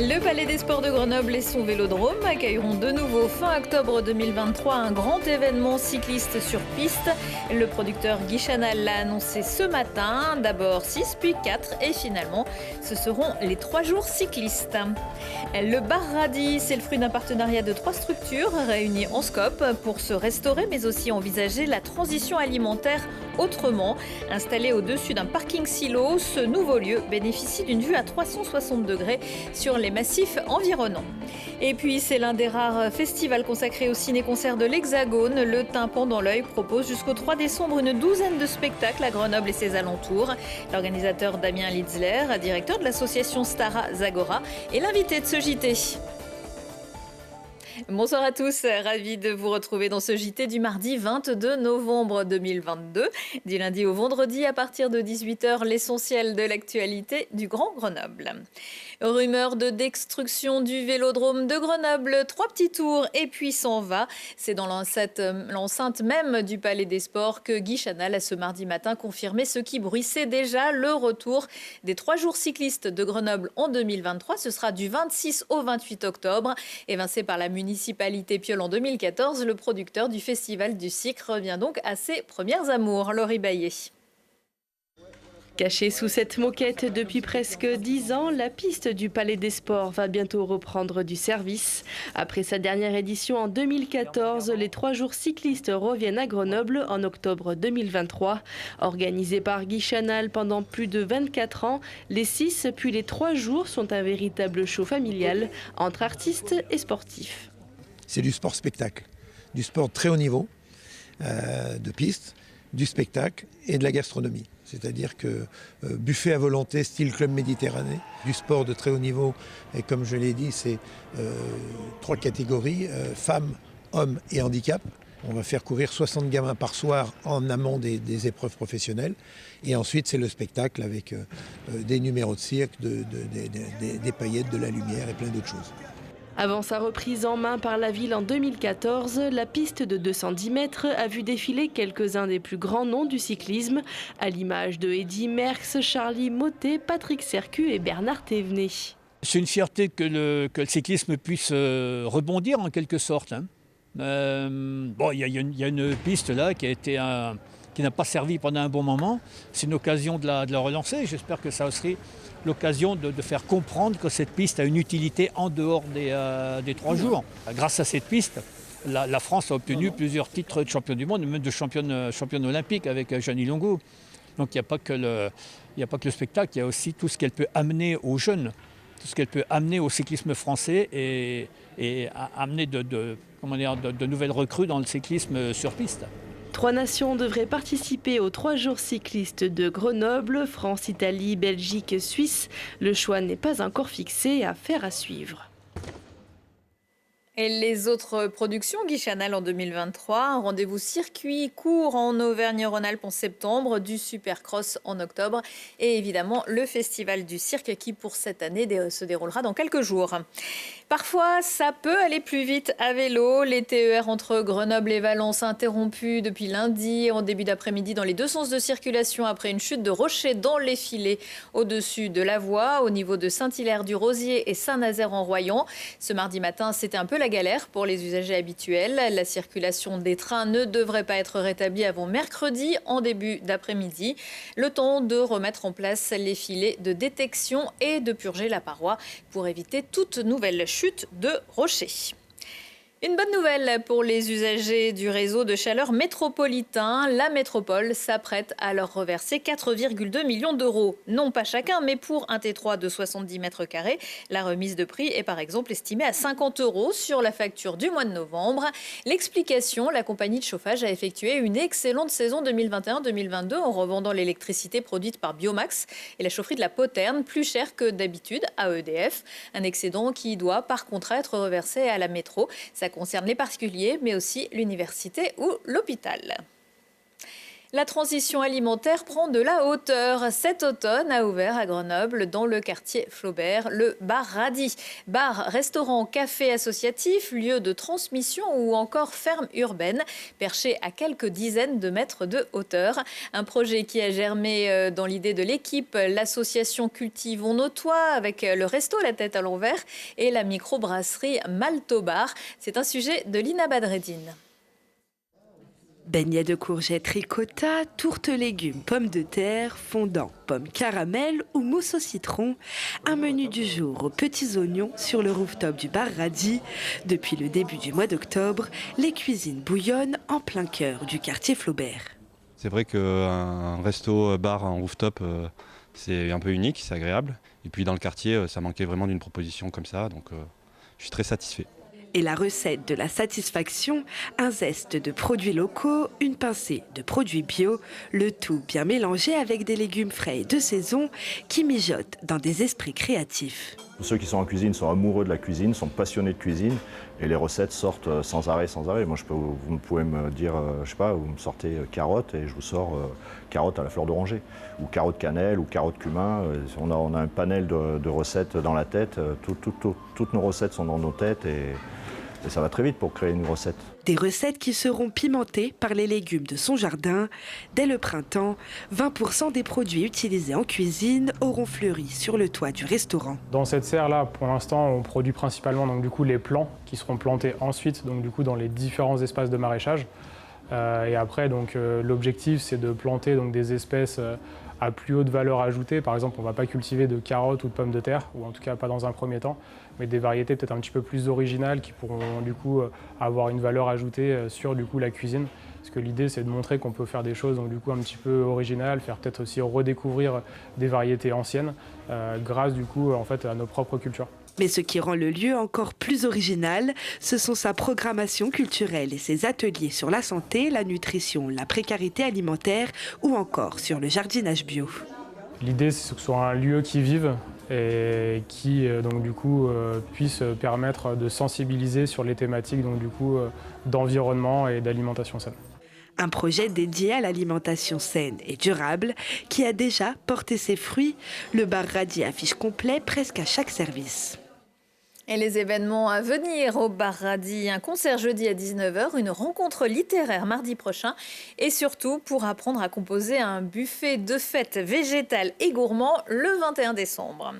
Le Palais des Sports de Grenoble et son vélodrome accueilleront de nouveau fin octobre 2023 un grand événement cycliste sur piste. Le producteur Guy Chanal l'a annoncé ce matin. D'abord 6 puis 4 et finalement ce seront les 3 jours cyclistes. Le bar Radis, c'est le fruit d'un partenariat de 3 structures réunies en scope pour se restaurer mais aussi envisager la transition alimentaire autrement. Installé au-dessus d'un parking silo, ce nouveau lieu bénéficie d'une vue à 360 degrés sur les massifs environnants. Et puis c'est l'un des rares festivals consacrés au ciné-concert de l'Hexagone. Le Tympan dans l'œil propose jusqu'au 3 décembre une douzaine de spectacles à Grenoble et ses alentours. L'organisateur Damien Litzler, directeur de l'association Stara Zagora, est l'invité de ce JT. Bonsoir à tous, ravi de vous retrouver dans ce JT du mardi 22 novembre 2022. Du lundi au vendredi à partir de 18h, l'essentiel de l'actualité du Grand Grenoble. Rumeur de destruction du vélodrome de Grenoble, 3 petits tours et puis s'en va. C'est dans l'enceinte même du Palais des Sports que Guy Chanal a ce mardi matin confirmé ce qui bruissait déjà, le retour des 3 jours cyclistes de Grenoble en 2023. Ce sera du 26 au 28 octobre. Évincé par la municipalité Piolle en 2014, le producteur du Festival du Cirque revient donc à ses premières amours. Laurie Baillet. Cachée sous cette moquette depuis presque 10 ans, la piste du Palais des Sports va bientôt reprendre du service. Après sa dernière édition en 2014, les 3 jours cyclistes reviennent à Grenoble en octobre 2023. Organisés par Guy Chanal pendant plus de 24 ans, les 6 puis les 3 jours sont un véritable show familial entre artistes et sportifs. C'est du sport-spectacle, du sport très haut niveau, de piste, du spectacle et de la gastronomie. C'est-à-dire que buffet à volonté, style club Méditerranée, du sport de très haut niveau. Et comme je l'ai dit, c'est 3 catégories, femmes, hommes et handicap. On va faire courir 60 gamins par soir en amont des épreuves professionnelles. Et ensuite, c'est le spectacle avec des numéros de cirque, des paillettes, de la lumière et plein d'autres choses. Avant sa reprise en main par la ville en 2014, la piste de 210 mètres a vu défiler quelques-uns des plus grands noms du cyclisme, à l'image de Eddy Merckx, Charly Mottet, Patrick Sercu et Bernard Thévenet. C'est une fierté que le cyclisme puisse rebondir en quelque sorte. Il y a une piste là qui n'a pas servi pendant un bon moment. C'est une occasion de la relancer. J'espère que ça serait l'occasion de faire comprendre que cette piste a une utilité en dehors des 3 jours. Grâce à cette piste, la France a obtenu plusieurs titres de champion du monde, même de championne olympique avec Jeannie Longo. Donc il n'y a pas que le spectacle, il y a aussi tout ce qu'elle peut amener aux jeunes, tout ce qu'elle peut amener au cyclisme français et amener de nouvelles recrues dans le cyclisme sur piste. 3 nations devraient participer aux 3 jours cyclistes de Grenoble, France, Italie, Belgique, Suisse. Le choix n'est pas encore fixé, affaire à suivre. Et les autres productions, Guy Chanal en 2023, un rendez-vous circuit court en Auvergne-Rhône-Alpes en septembre, du Supercross en octobre et évidemment le Festival du Cirque qui pour cette année se déroulera dans quelques jours. Parfois, ça peut aller plus vite à vélo. Les TER entre Grenoble et Valence interrompus depuis lundi en début d'après-midi dans les 2 sens de circulation après une chute de rochers dans les filets au-dessus de la voie au niveau de Saint-Hilaire-du-Rosier et Saint-Nazaire-en-Royan. Ce mardi matin, c'était un peu la galère pour les usagers habituels. La circulation des trains ne devrait pas être rétablie avant mercredi en début d'après-midi. Le temps de remettre en place les filets de détection et de purger la paroi pour éviter toute nouvelle chute de rochers. Une bonne nouvelle pour les usagers du réseau de chaleur métropolitain. La métropole s'apprête à leur reverser 4,2 millions d'euros. Non pas chacun, mais pour un T3 de 70 mètres carrés. La remise de prix est par exemple estimée à 50 € sur la facture du mois de novembre. L'explication, la compagnie de chauffage a effectué une excellente saison 2021-2022 en revendant l'électricité produite par Biomax et la chaufferie de la Poterne plus chère que d'habitude à EDF. Un excédent qui doit par contrat être reversé à la métro. Ça concerne les particuliers, mais aussi l'université ou l'hôpital. La transition alimentaire prend de la hauteur. Cet automne a ouvert à Grenoble, dans le quartier Flaubert, le bar Radis. Bar, restaurant, café associatif, lieu de transmission ou encore ferme urbaine, perché à quelques dizaines de mètres de hauteur. Un projet qui a germé dans l'idée de l'équipe, l'association Cultivons nos toits avec le resto La Tête à l'envers et la microbrasserie Malto Bar. C'est un sujet de Lina Badreddine. Beignets de courgettes ricotta, tourte légumes, pommes de terre, fondant, pommes caramel ou mousse au citron. Un menu du jour aux petits oignons sur le rooftop du bar Radis. Depuis le début du mois d'octobre, les cuisines bouillonnent en plein cœur du quartier Flaubert. C'est vrai qu'un resto-bar en rooftop, c'est un peu unique, c'est agréable. Et puis dans le quartier, ça manquait vraiment d'une proposition comme ça, donc je suis très satisfait. Et la recette de la satisfaction, un zeste de produits locaux, une pincée de produits bio, le tout bien mélangé avec des légumes frais et de saison qui mijotent dans des esprits créatifs. Ceux qui sont en cuisine sont amoureux de la cuisine, sont passionnés de cuisine et les recettes sortent sans arrêt, sans arrêt. Moi, vous pouvez me dire, je sais pas, vous me sortez carottes et je vous sors carottes à la fleur d'oranger ou carottes cannelle ou carottes cumin. On a un panel de recettes dans la tête. Toutes nos recettes sont dans nos têtes et ça va très vite pour créer une recette. Des recettes qui seront pimentées par les légumes de son jardin. Dès le printemps, 20% des produits utilisés en cuisine auront fleuri sur le toit du restaurant. Dans cette serre-là, pour l'instant, on produit principalement donc, du coup, les plants qui seront plantés ensuite donc, du coup, dans les différents espaces de maraîchage. Et après, l'objectif, c'est de planter donc, des espèces à plus haute valeur ajoutée. Par exemple, on ne va pas cultiver de carottes ou de pommes de terre, ou en tout cas pas dans un premier temps, mais des variétés peut-être un petit peu plus originales qui pourront du coup avoir une valeur ajoutée sur du coup, la cuisine. Parce que l'idée, c'est de montrer qu'on peut faire des choses donc, du coup, un petit peu originales, faire peut-être aussi redécouvrir des variétés anciennes grâce du coup, en fait, à nos propres cultures. Mais ce qui rend le lieu encore plus original, ce sont sa programmation culturelle et ses ateliers sur la santé, la nutrition, la précarité alimentaire ou encore sur le jardinage bio. L'idée, c'est que ce soit un lieu qui vive et qui donc, du coup, puisse permettre de sensibiliser sur les thématiques donc, du coup, d'environnement et d'alimentation saine. Un projet dédié à l'alimentation saine et durable qui a déjà porté ses fruits. Le bar Radis affiche complet presque à chaque service. Et les événements à venir au bar Radis, un concert jeudi à 19h, une rencontre littéraire mardi prochain et surtout pour apprendre à composer un buffet de fête végétal et gourmand le 21 décembre.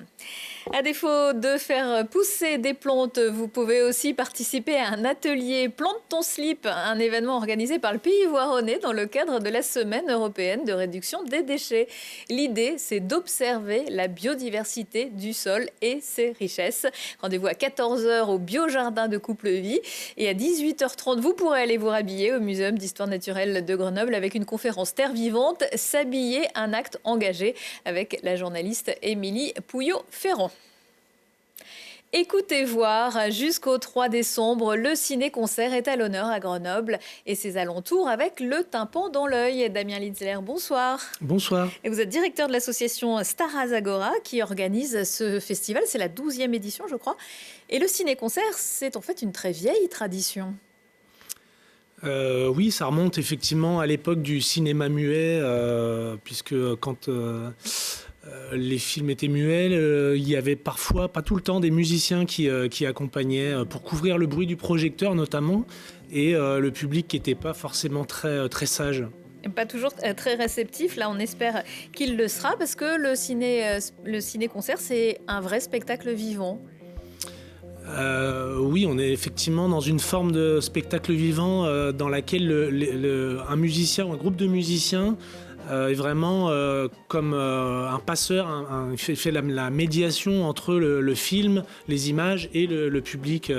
À défaut de faire pousser des plantes, vous pouvez aussi participer à un atelier Plante ton slip, un événement organisé par le Pays Voironnais dans le cadre de la Semaine européenne de réduction des déchets. L'idée, c'est d'observer la biodiversité du sol et ses richesses. Rendez-vous à 14h au Biojardin de Couplevie et à 18h30, vous pourrez aller vous rhabiller au Muséum d'Histoire naturelle de Grenoble avec une conférence Terre vivante, s'habiller, un acte engagé avec la journaliste Émilie Pouillot-Ferrand. Écoutez voir, jusqu'au 3 décembre, le ciné-concert est à l'honneur à Grenoble et ses alentours avec le tympan dans l'œil. Damien Litzler, bonsoir. Bonsoir. Et vous êtes directeur de l'association Stara Zagora qui organise ce festival. C'est la 12e édition, je crois. Et le ciné-concert, c'est en fait une très vieille tradition. Oui, ça remonte effectivement à l'époque du cinéma muet, puisque quand... les films étaient muets, il y avait parfois, pas tout le temps, des musiciens qui accompagnaient pour couvrir le bruit du projecteur notamment, et le public qui n'était pas forcément très sage. Pas toujours très réceptif, là on espère qu'il le sera, parce que le ciné-concert c'est un vrai spectacle vivant. Oui, on est effectivement dans une forme de spectacle vivant dans laquelle un musicien ou un groupe de musiciens est vraiment comme un passeur, il fait la médiation entre le film, les images et le public,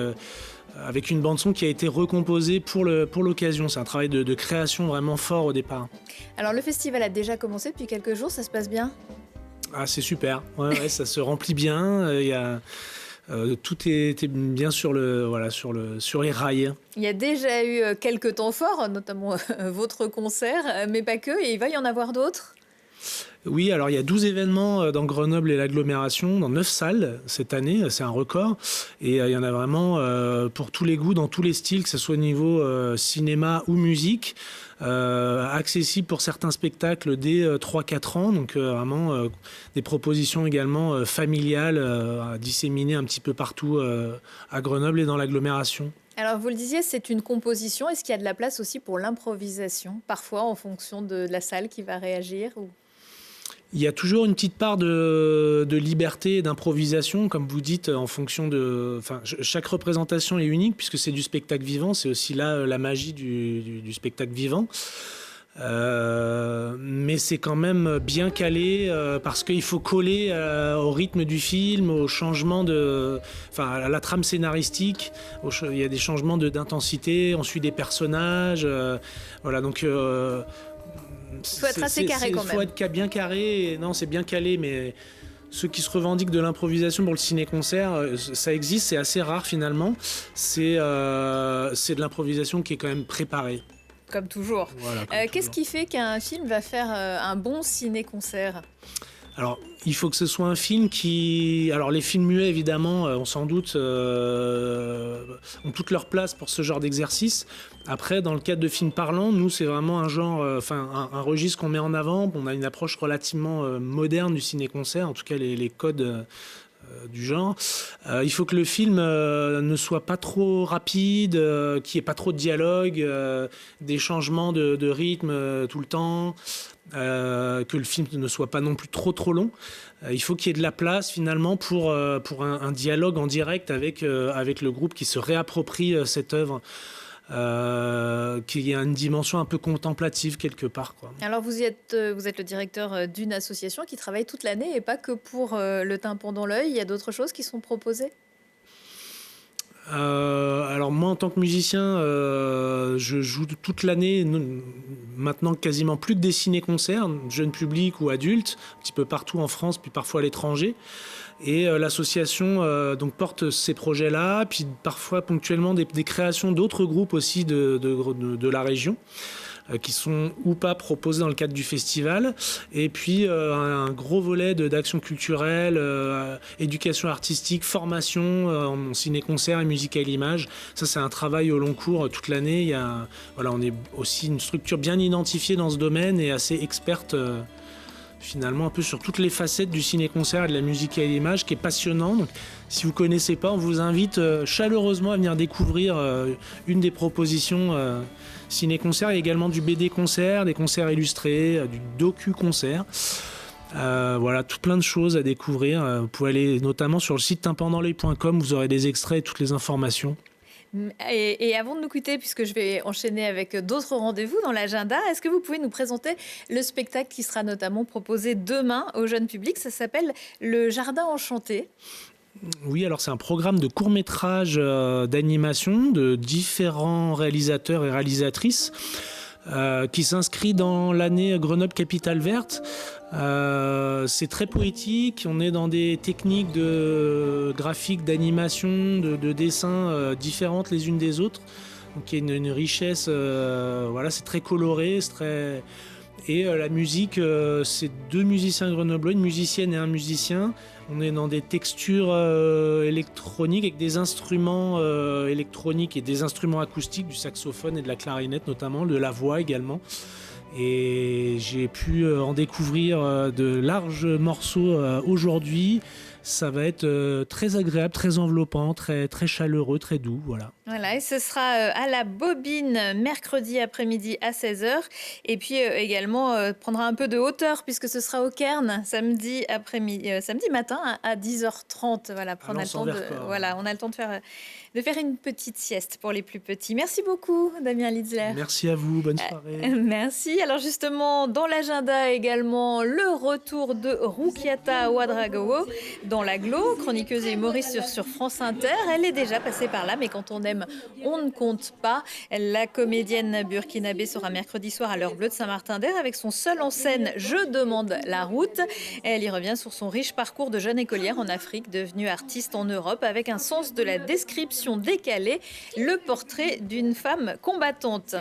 avec une bande-son qui a été recomposée pour l'occasion. C'est un travail de création vraiment fort au départ. Alors le festival a déjà commencé depuis quelques jours, ça se passe bien ? Ah, c'est super, ouais, ça se remplit bien, tout est bien sur les rails. Il y a déjà eu quelques temps forts, notamment votre concert, mais pas que, et il va y en avoir d'autres ? Oui, alors il y a 12 événements dans Grenoble et l'agglomération, dans 9 salles cette année, c'est un record. Et il y en a vraiment pour tous les goûts, dans tous les styles, que ce soit au niveau cinéma ou musique. Accessible pour certains spectacles dès 3-4 ans, donc vraiment des propositions également familiales à disséminer un petit peu partout à Grenoble et dans l'agglomération. Alors, vous le disiez, c'est une composition. Est-ce qu'il y a de la place aussi pour l'improvisation, parfois en fonction de la salle qui va réagir ou... Il y a toujours une petite part de liberté et d'improvisation, comme vous dites, en fonction de... Enfin, chaque représentation est unique, puisque c'est du spectacle vivant. C'est aussi là la magie du spectacle vivant. Mais c'est quand même bien calé, parce qu'il faut coller au rythme du film, au changement à la trame scénaristique. Il y a des changements d'intensité, on suit des personnages. Voilà, donc... Il faut être assez carré quand même. Il faut être bien carré. Non, c'est bien calé, mais ceux qui se revendiquent de l'improvisation pour le ciné-concert, ça existe, c'est assez rare finalement. C'est de l'improvisation qui est quand même préparée. Comme toujours. Voilà, qu'est-ce qui fait qu'un film va faire un bon ciné-concert ? Alors, il faut que ce soit un film qui... Alors, les films muets, évidemment, on s'en doute, ont toute leur place pour ce genre d'exercice. Après, dans le cadre de films parlants, nous, c'est vraiment un genre, un registre qu'on met en avant. On a une approche relativement moderne du ciné-concert, en tout cas les codes du genre. Il faut que le film ne soit pas trop rapide, qu'il n'y ait pas trop de dialogue, des changements de rythme tout le temps. Que le film ne soit pas non plus trop long. Il faut qu'il y ait de la place finalement pour un dialogue en direct avec le groupe qui se réapproprie cette œuvre, qu'il y a une dimension un peu contemplative quelque part, quoi. Alors vous êtes le directeur d'une association qui travaille toute l'année et pas que pour le tympan dans l'œil. Il y a d'autres choses qui sont proposées ? Alors moi en tant que musicien, je joue toute l'année, maintenant quasiment plus que des ciné-concerts, jeunes publics ou adultes, un petit peu partout en France, puis parfois à l'étranger. Et l'association donc porte ces projets-là, puis parfois ponctuellement des créations d'autres groupes aussi de la région, qui sont ou pas proposés dans le cadre du festival. Et puis un gros volet d'action culturelle, éducation artistique, formation en ciné-concert et musique à l'image. Ça, c'est un travail au long cours toute l'année. On est aussi une structure bien identifiée dans ce domaine et assez experte finalement un peu sur toutes les facettes du ciné-concert et de la musique à l'image, qui est passionnant. Donc, si vous ne connaissez pas, on vous invite chaleureusement à venir découvrir une des propositions ciné-concert. Il y a également du BD-concert, des concerts illustrés, du docu-concert. Voilà, tout plein de choses à découvrir. Vous pouvez aller notamment sur le site tympandansl'oeil.com, vous aurez des extraits et toutes les informations. Et avant de nous quitter, puisque je vais enchaîner avec d'autres rendez-vous dans l'agenda, est-ce que vous pouvez nous présenter le spectacle qui sera notamment proposé demain au jeune public ? Ça s'appelle Le Jardin Enchanté. Oui, alors c'est un programme de court-métrage d'animation de différents réalisateurs et réalisatrices qui s'inscrit dans l'année Grenoble Capitale Verte. C'est très poétique, on est dans des techniques de graphique, d'animation, de dessin différentes les unes des autres. Donc il y a une richesse, voilà, c'est très coloré, c'est très... Et la musique, c'est 2 musiciens grenoblois, une musicienne et un musicien. On est dans des textures électroniques avec des instruments électroniques et des instruments acoustiques, du saxophone et de la clarinette notamment, de la voix également. Et j'ai pu en découvrir de larges morceaux aujourd'hui. Ça va être très agréable, très enveloppant, très, très chaleureux, très doux, voilà. Voilà, et ce sera à la Bobine mercredi après-midi à 16h. Et puis également prendra un peu de hauteur puisque ce sera au Cairn samedi matin à 10h30. Voilà, on a le temps de faire une petite sieste pour les plus petits. Merci beaucoup, Damien Litzler. Merci à vous, bonne soirée. Merci. Alors justement, dans l'agenda également, le retour de Rukiata Ouedraogo dans l'agglo, chroniqueuse et humoriste sur France Inter. Elle est déjà passée par là, mais quand on aime, on ne compte pas. La comédienne burkinabé sera mercredi soir à l'heure bleue de Saint-Martin-d'Air avec son seul en scène Je demande la route. Elle y revient sur son riche parcours de jeune écolière en Afrique, devenue artiste en Europe avec un sens de la description décalée, le portrait d'une femme combattante.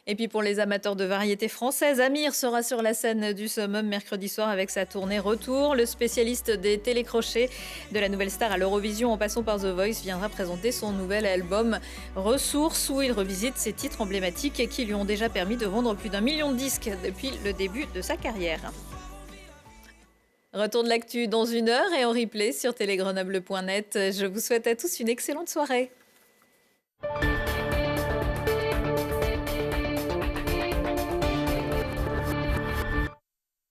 Et puis pour les amateurs de variété française, Amir sera sur la scène du Summum mercredi soir avec sa tournée Retour. Le spécialiste des télécrochets de la nouvelle star à l'Eurovision en passant par The Voice viendra présenter son nouvel album Ressources où il revisite ses titres emblématiques qui lui ont déjà permis de vendre plus d'1 million de disques depuis le début de sa carrière. Retour de l'actu dans 1 heure et en replay sur télégrenoble.net. Je vous souhaite à tous une excellente soirée.